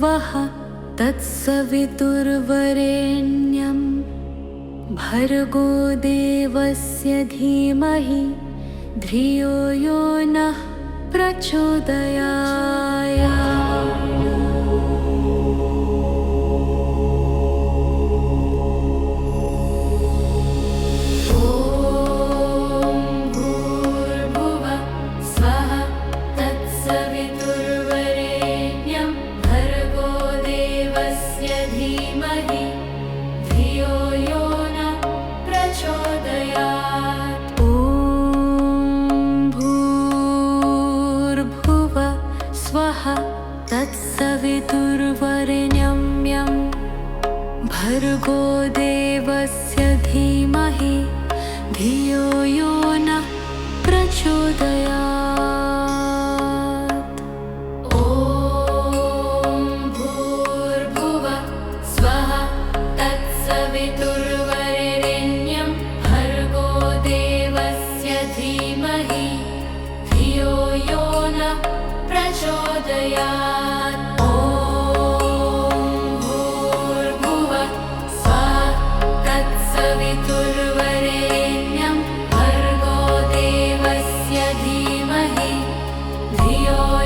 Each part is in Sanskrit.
स्वः तत्सवितुर्वरेण्यं भर्गो देवस्य धीमहि धियो यो नः प्रचोदयात्। तत्सवितुर्वरेण्यं भर्गो देवस्य धीमहि धियो यो नः प्रचोदयात्। ॐ भूर्भुवः स्वः तत्सवितुर्वरेण्यं भर्गो देवस्य धीमहि धियो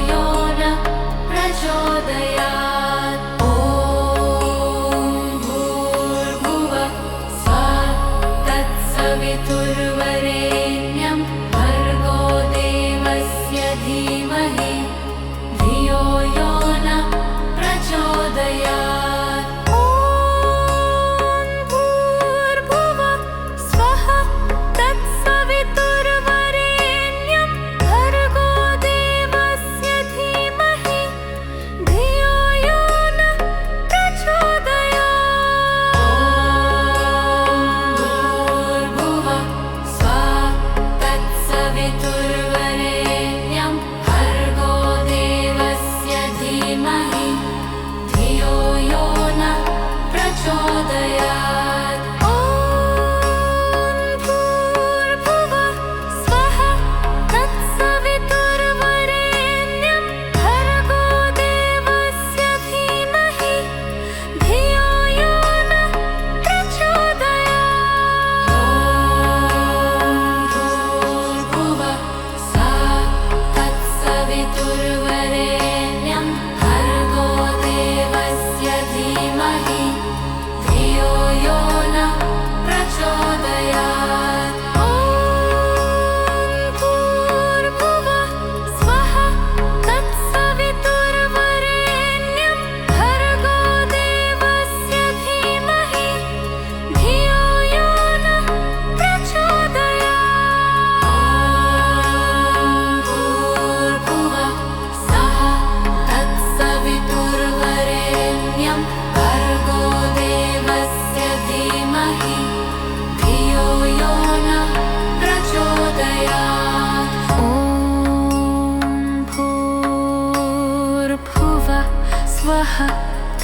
यो नः प्रचोदयात्।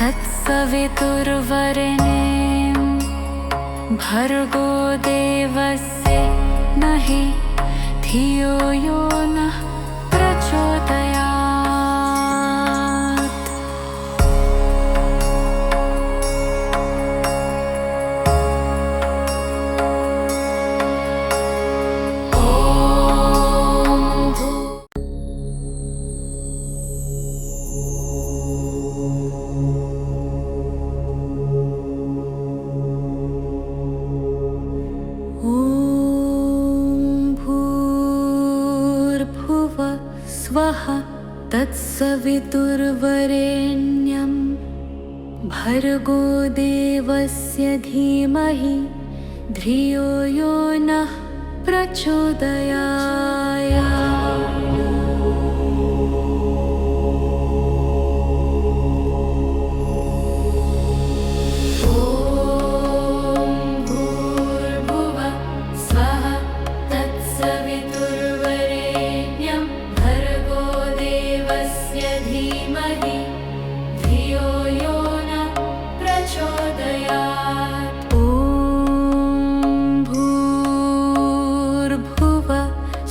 तत्सवितुर्वरेण्यं भर्गो देवस्य नहि धियो यो नः प्रचोदयात्। स्वः तत्सवितुर्वरेण्यं भर्गो देवस्य धीमहि धियो यो नः प्रचोदयात्।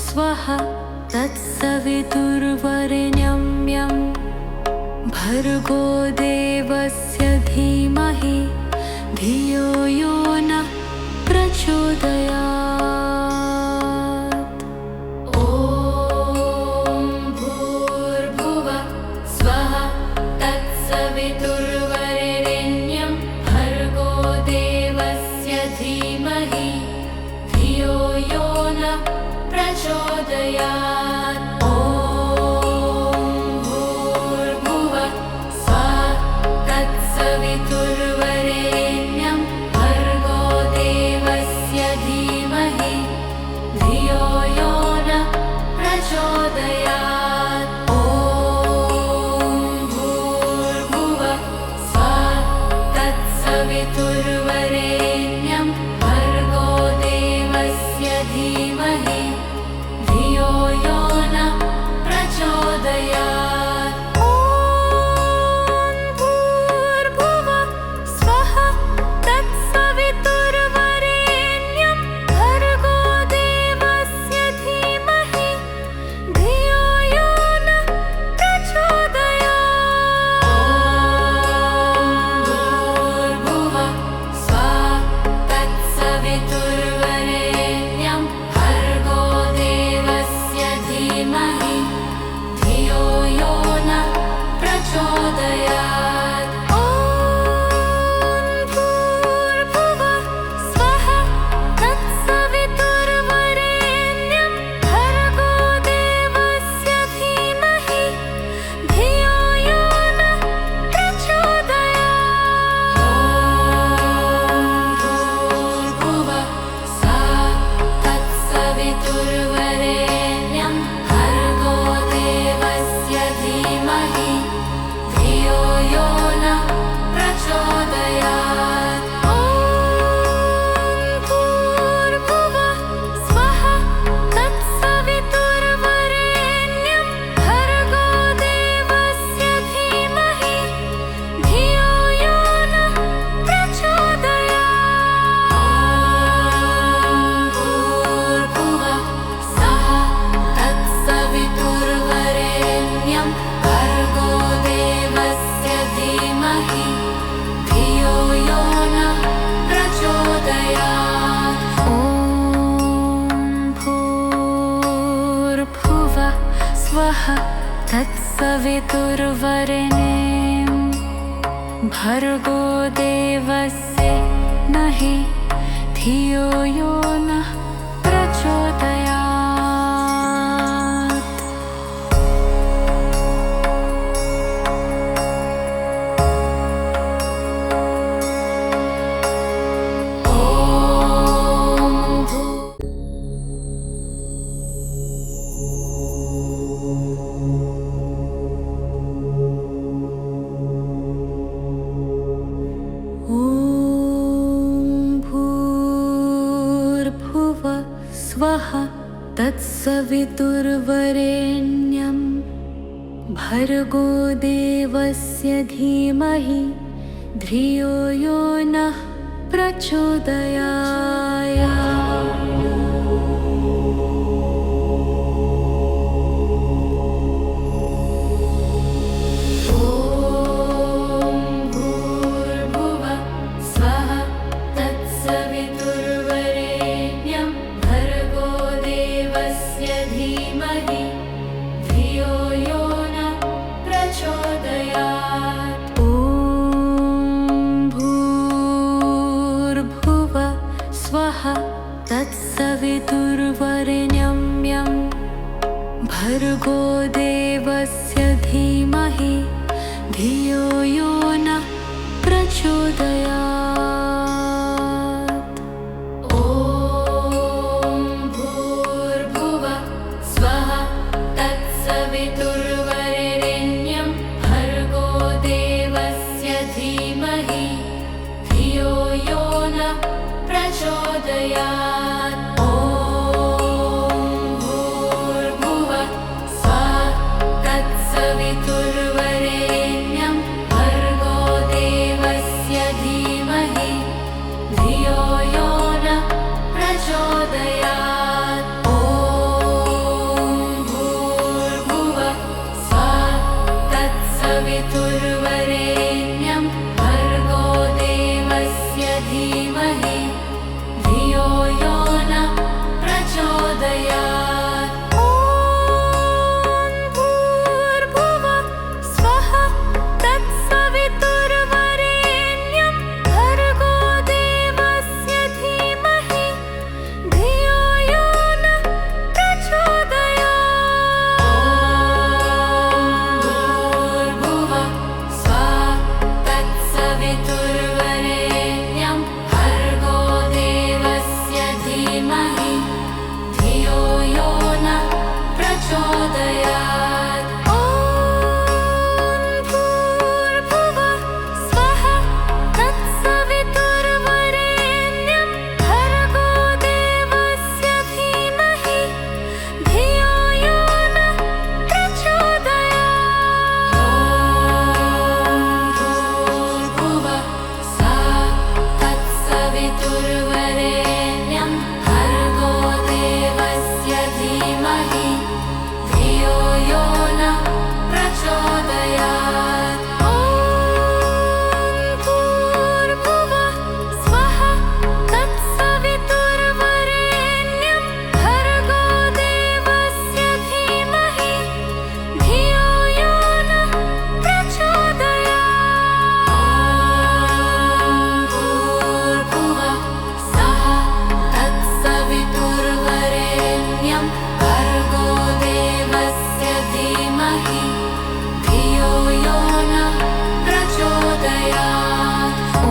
स्वः भर्गो देवस्य धीमहि धियो यो नः प्रचोदयात्। ॐ भूर्भुवः स्वः तत्सवितुर्वरेण्यं भर्गो देवस्य धीमहि धियो यो नः प्रचोदयात्। तत्सवितुर्वरेण्यं भर्गो देवस्य नहि धियो यो नः प्रचोदयात्। स्वः तत्सवितुर्वरेण्यं भर्गो देवस्य धीमहि धियो यो नः प्रचोदयात्। तत्सवितुर्वरेण्यं भर्गो देवस्य धीमहि धियो यो नः प्रचोदयात्। ॐ भूर्भुवः स्वः तत्सवितुर्वरेण्यं भर्गो देवस्य धीमहि धियो यो नः प्रचोदयात्। तत्सवितुर्वरेण्यं भर्गो देवस्य धीमहि तत्सवितुर्वरेण्यं भर्गो देवस्य धीमहि धियो यो नः प्रचोदयात्। ॐ भूर्भुवः स्वः तत्सवितुर्वरेण्यं भर्गो देवस्य धीमहि धियो यो नः प्रचोदयात्। भूर्भुवः स्वः तत्सवितुर्वरेण्यं भर्गो देवस्य धीमहि धियो यो नः प्रचोदयात्। ॐ भूर्भुवः स्वः तत्सवितुर्वरेण्यं भर्गो देवस्य धीमहि धियो यो नः प्रचोदयात्। भूर्भुवः स्वः तत्सवितुर्वरेण्यं भर्गो देवस्य धीमहि धियो यो नः प्रचोदयात्। ॐ भूर्भुवः स्वः तत्सवितुर्वरेण्यं भर्गो देवस्य धीमहि धियो यो नः प्रचोदयात्। भूर्भुवः स्वः तत्सवितुर्वरेण्यं भर्गो देवस्य धीमहि धियो यो नः प्रचोदयात्। ॐ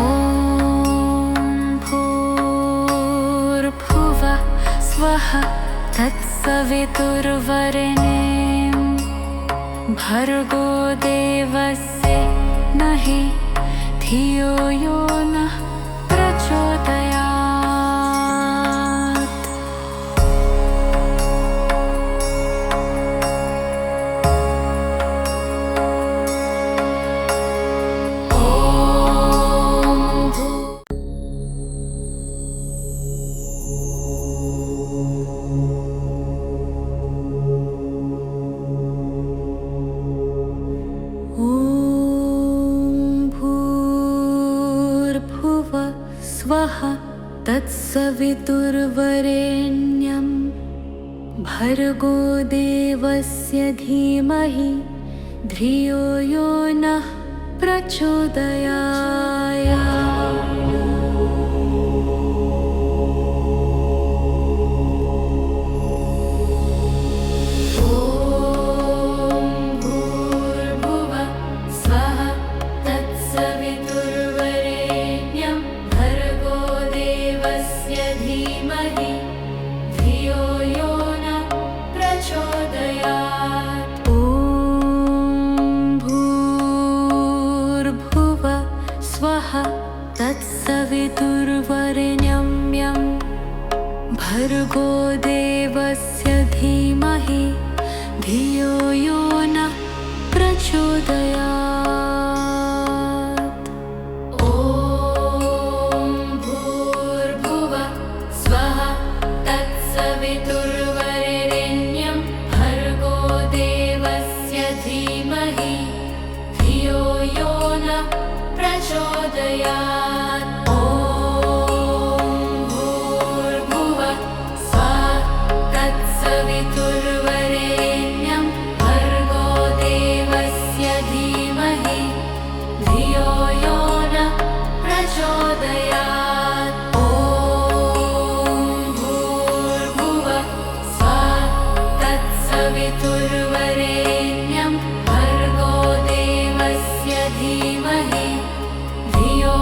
भूर्भुवः स्वः तत्सवितुर्वरेण्यं भर्गो देवस्य नहि धियो यो नः प्रचोदयात्। ॐ भूर्भुवः स्वः तत्सवितुर्वरेण्यं भर्गो देवस्य धीमहि धियो यो नः प्रचोदयात्। भूर्भुवः स्वः तत्सवितुर्वरेण्यं भर्गो देवस्य धीमहि धियो यो नः प्रचोदयात्। ॐ भूर्भुवः स्वः तत्सवितुर्वरेण्यं भर्गो देवस्य धीमहि धियो यो नः प्रचोदयात्। ॐ भूर्भुवः स्वः तत्सवितुर्वरेण्यं भर्गो देवस्य धीमहि धियो यो नः प्रचोदयात्। ॐ भूर्भुवः स्वः तत्सवितुर्वरेण्यं भर्गो देवस्य धीमहि धियो यो नः प्रचोदयात्। ॐ भूर्भुवः स्वः तत्सवितुर्वरेण्यं भर्गो देवस्य धीमहि धियो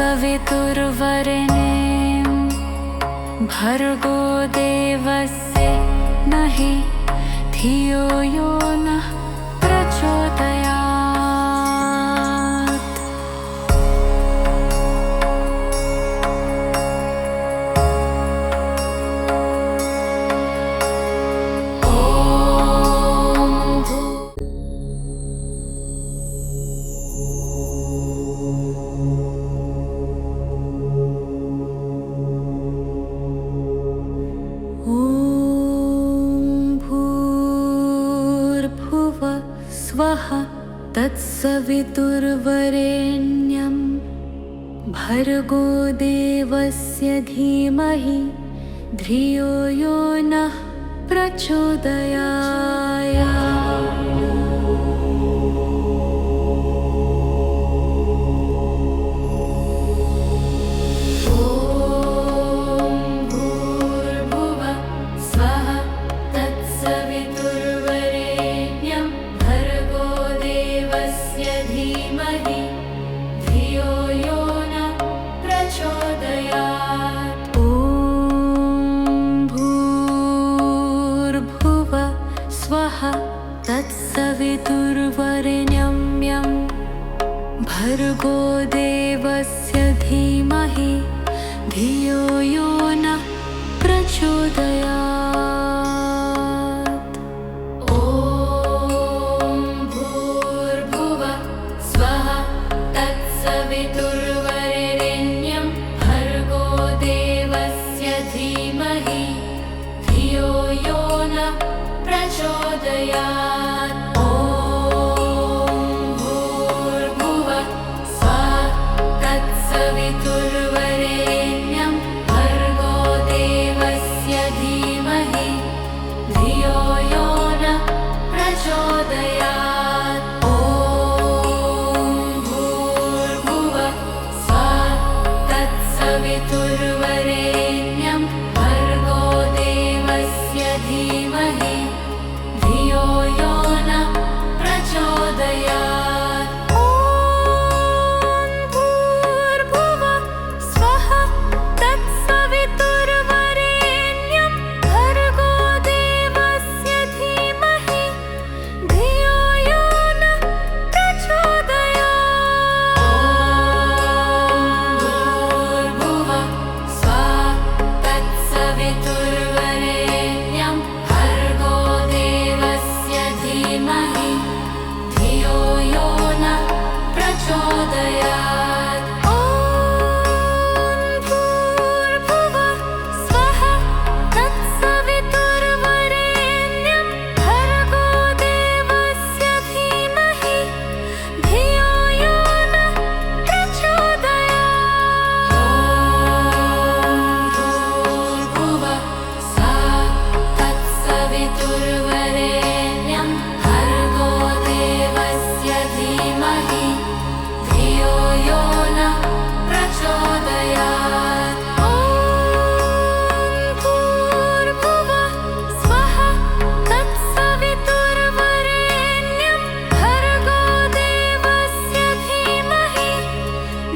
तत्सवितुर्वरेण्यं भर्गो देवस्य नहि धियो यो नः प्रचोदयात्। स्वः तत्सवितुर्वरेण्यं भर्गो देवस्य धीमहि धियो यो नः प्रचोदयात्। तत्सवितुर्वरेण्यं भर्गो देवस्य धीमहि धियो यो नः प्रचोदयात्। ॐ भूर्भुवः स्वः तत्सवितुर्वरेण्यं भर्गो देवस्य धीमहि धियो यो नः प्रचोदयात्। तत्सवितुर्वरेण्यं भर्गो देवस्य धीमहि धियो यो नः प्रचोदयात्। ॐ भूर्भुवः स्वः तत्सवितुर्वरेण्यं भर्गो देवस्य धीमहि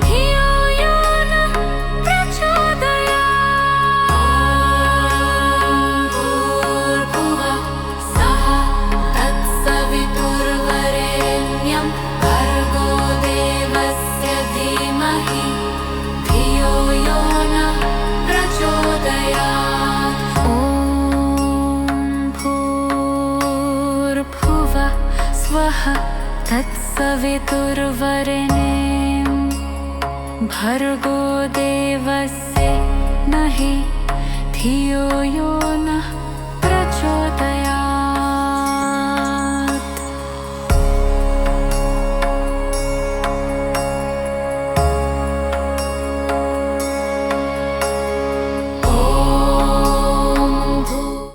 धियो यो नः तत्सवितुर्वरेण्यं भर्गो देवस्य नहि धियो यो नः